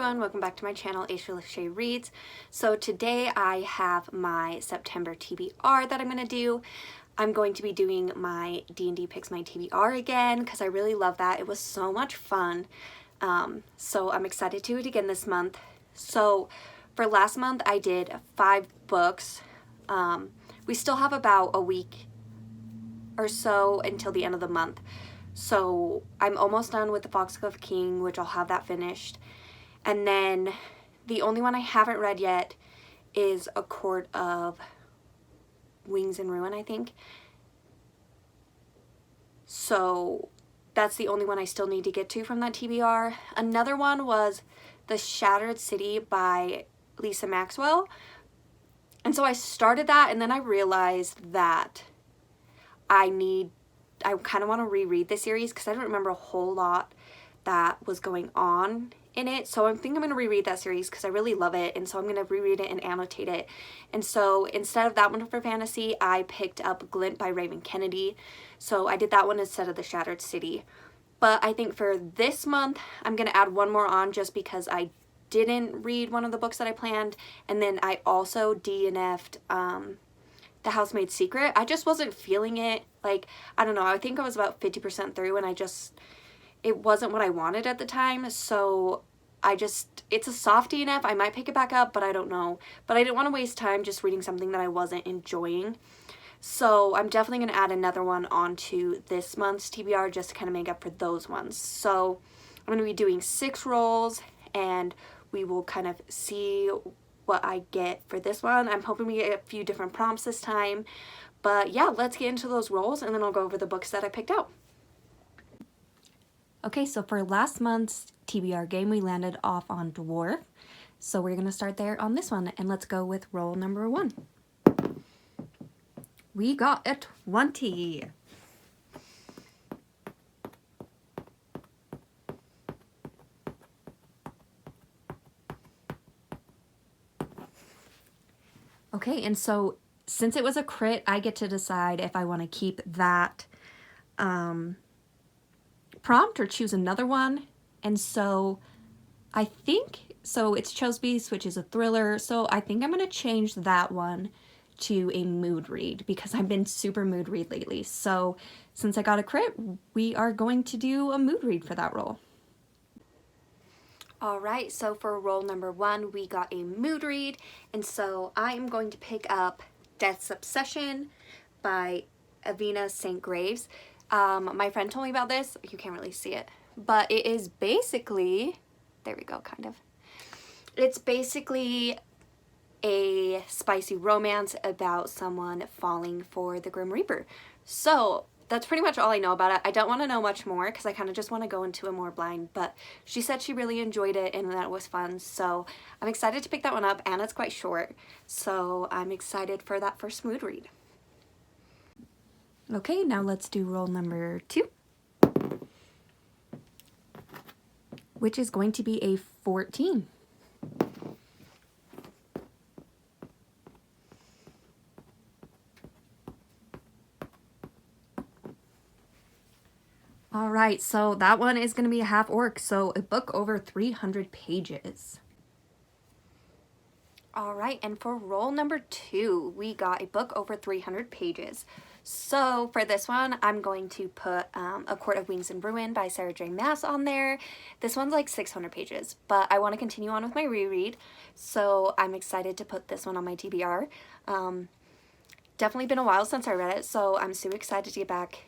everyone, welcome back to my channel, Aisha Reads. So today I have my September TBR that I'm going to do. I'm going to be doing my D&D Picks My TBR again because I really love that. It was so much fun. So I'm excited to do it again this month. So for last month I did 5 books. We still have about a week or so until the end of the month. So I'm almost done with the Foxglove King, which I'll have that finished. And then the only one I haven't read yet is A Court of Wings and Ruin, I think. So that's the only one I still need to get to from that TBR. Another one was The Shattered City by Lisa Maxwell. And so I started that, and then I realized that I kind of want to reread the series because I don't remember a whole lot that was going on in it. So I think I'm going to reread that series because I really love it. And so I'm going to reread it and annotate it. And so instead of that one for fantasy, I picked up Glint by Raven Kennedy. So I did that one instead of The Shattered City. But I think for this month, I'm going to add one more on just because I didn't read one of the books that I planned. And then I also DNF'd The Housemaid's Secret. I just wasn't feeling it. Like, I don't know, I think I was about 50% through, and it wasn't what I wanted at the time. So it's a soft DNF. I might pick it back up, but I don't know. But I didn't want to waste time just reading something that I wasn't enjoying. So I'm definitely going to add another one onto this month's TBR just to kind of make up for those ones. So I'm going to be doing 6 rolls, and we will kind of see what I get for this one. I'm hoping we get a few different prompts this time. But yeah, let's get into those rolls, and then I'll go over the books that I picked out. Okay, so for last month's TBR game, we landed off on Dwarf. So we're going to start there on this one, and let's go with roll number 1. We got a 20. Okay, and so since it was a crit, I get to decide if I want to keep that prompt or choose another one. And so I think, so it's Chose Beast, which is a thriller. So I think I'm going to change that one to a mood read because I've been super mood read lately. So since I got a crit, we are going to do a mood read for that roll. Alright, so for roll number 1, we got a mood read, and so I'm going to pick up Death's Obsession by Avina St. Graves. My friend told me about this. You can't really see it, but it is basically, there we go, kind of. It's basically a spicy romance about someone falling for the Grim Reaper. So that's pretty much all I know about it. I don't want to know much more because I kind of just want to go into it more blind, but she said she really enjoyed it and that it was fun, so I'm excited to pick that one up, and it's quite short, so I'm excited for that first mood read. Okay, now let's do roll number 2, which is going to be a 14. Alright, so that one is going to be a half orc, so a book over 300 pages. Alright, and for roll number 2, we got a book over 300 pages. So for this one, I'm going to put A Court of Wings and Ruin by Sarah J. Maas on there. This one's like 600 pages, but I want to continue on with my reread, so I'm excited to put this one on my TBR. Definitely been a while since I read it, so I'm super excited to get back.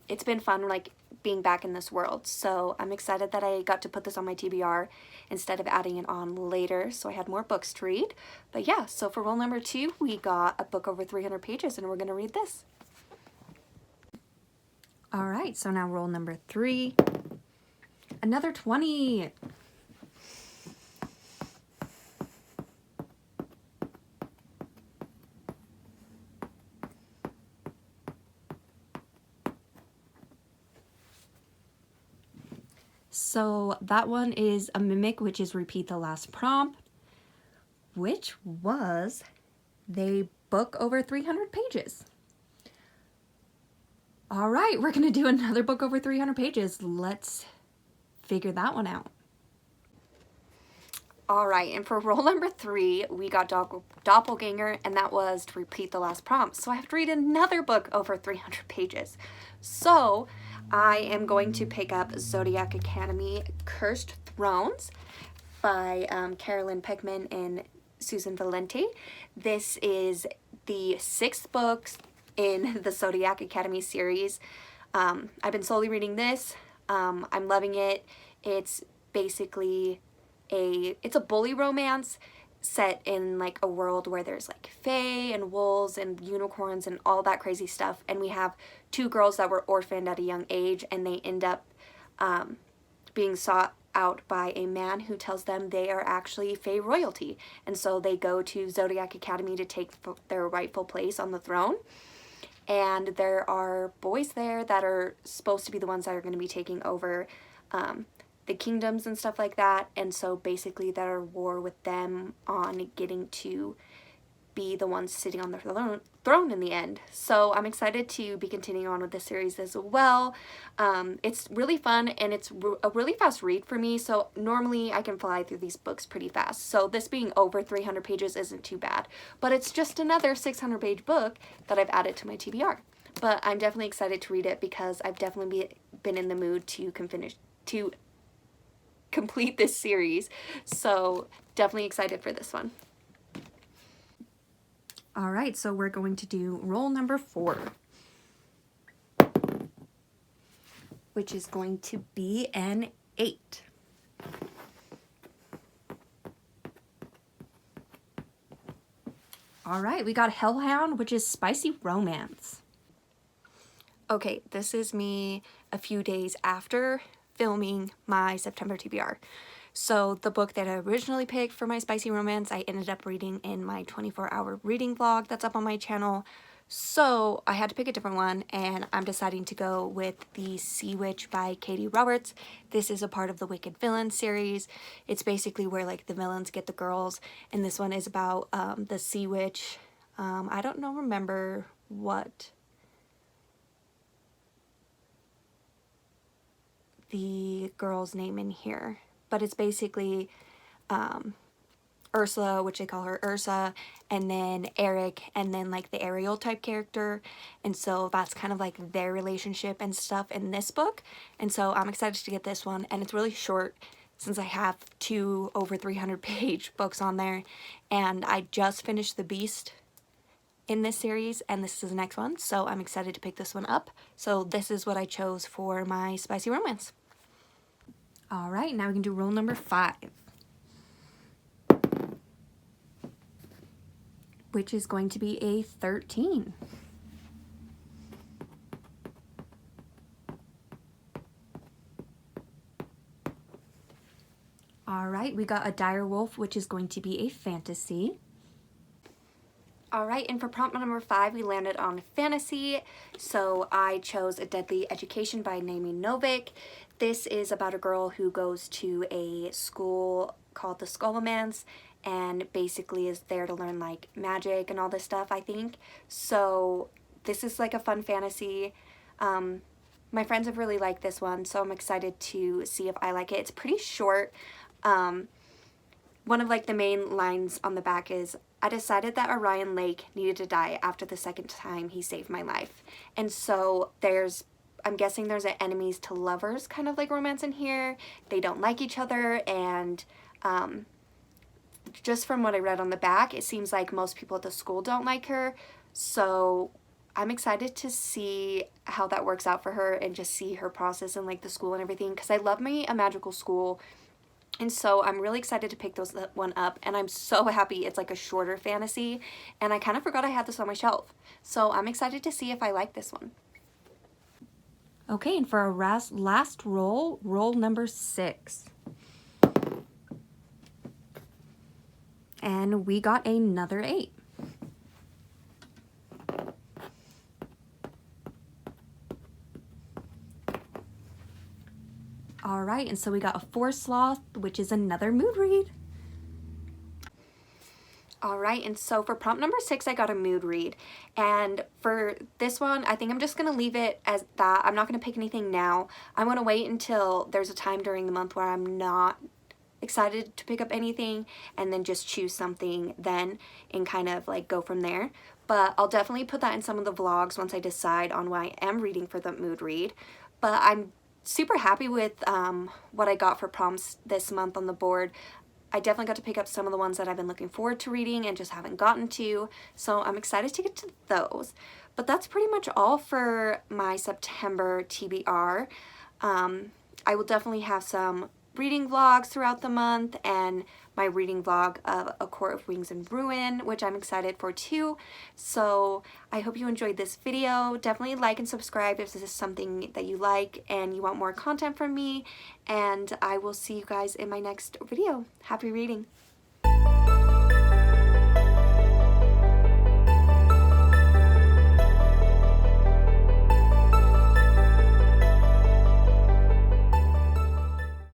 It's been fun, like, being back in this world, so I'm excited that I got to put this on my TBR instead of adding it on later, so I had more books to read. But yeah, so for roll number 2, we got a book over 300 pages, and we're going to read this. Alright, so now roll number 3, another 20. So that one is a mimic, which is repeat the last prompt, which was they book over 300 pages. All right, we're going to do another book over 300 pages. Let's figure that one out. Alright, and for role number 3, we got Doppelganger, and that was to repeat the last prompt. So I have to read another book over 300 pages. So I am going to pick up Zodiac Academy Cursed Thrones by Carolyn Peckman and Susan Valente. This is the 6th book in the Zodiac Academy series. I've been slowly reading this. I'm loving it. It's basically it's a bully romance set in like a world where there's like fae and wolves and unicorns and all that crazy stuff, and we have 2 girls that were orphaned at a young age, and they end up being sought out by a man who tells them they are actually fae royalty, and so they go to Zodiac Academy to take their rightful place on the throne. And there are boys there that are supposed to be the ones that are going to be taking over the kingdoms and stuff like that, and so basically that are war with them on getting to be the ones sitting on the throne in the end. So I'm excited to be continuing on with this series as well. It's really fun, and it's a really fast read for me, so normally I can fly through these books pretty fast. So this being over 300 pages isn't too bad, but it's just another 600-page book that I've added to my TBR. But I'm definitely excited to read it because I've definitely been in the mood to complete this series, so definitely excited for this one. All right, so we're going to do role number 4, which is going to be an 8. All right, we got Hellhound, which is spicy romance. Okay, this is me a few days after filming my September TBR. So the book that I originally picked for my spicy romance, I ended up reading in my 24-hour reading vlog that's up on my channel. So I had to pick a different one, and I'm deciding to go with The Sea Witch by Katie Roberts. This is a part of the Wicked Villains series. It's basically where like the villains get the girls, and this one is about the Sea Witch. I don't remember what the girl's name in here, but it's basically Ursula, which they call her Ursa, and then Eric, and then like the Ariel type character, and so that's kind of like their relationship and stuff in this book. And so I'm excited to get this one, and it's really short since I have 2 over 300-page books on there, and I just finished The Beast in this series, and this is the next one, so I'm excited to pick this one up. So this is what I chose for my spicy romance. All right, now we can do role number 5, which is going to be a 13. All right, we got a Dire Wolf, which is going to be a fantasy. Alright, and for prompt number 5, we landed on fantasy, so I chose A Deadly Education by Naomi Novik. This is about a girl who goes to a school called the Scholomance, and basically is there to learn like magic and all this stuff, I think. So this is like a fun fantasy. My friends have really liked this one, so I'm excited to see if I like it. It's pretty short. One of like the main lines on the back is, I decided that Orion Lake needed to die after the 2nd time he saved my life. And so I'm guessing there's an enemies to lovers kind of like romance in here. They don't like each other, and just from what I read on the back, it seems like most people at the school don't like her. So I'm excited to see how that works out for her and just see her process in like the school and everything, because I love me a magical school. And so I'm really excited to pick that one up, and I'm so happy it's like a shorter fantasy, and I kind of forgot I had this on my shelf. So I'm excited to see if I like this one. Okay, and for our last role number 6. And we got another 8. All right, and so we got a 4 Sloth, which is another mood read. All right, and so for prompt number 6, I got a mood read. And for this one, I think I'm just going to leave it as that. I'm not going to pick anything now. I'm going to wait until there's a time during the month where I'm not excited to pick up anything and then just choose something then and kind of like go from there. But I'll definitely put that in some of the vlogs once I decide on what I am reading for the mood read. But I'm super happy with what I got for prompts this month on the board. I definitely got to pick up some of the ones that I've been looking forward to reading and just haven't gotten to, so I'm excited to get to those. But that's pretty much all for my September TBR. I will definitely have some reading vlogs throughout the month and my reading vlog of A Court of Wings and Ruin, which I'm excited for too. So I hope you enjoyed this video. Definitely like and subscribe if this is something that you like and you want more content from me. And I will see you guys in my next video. Happy reading.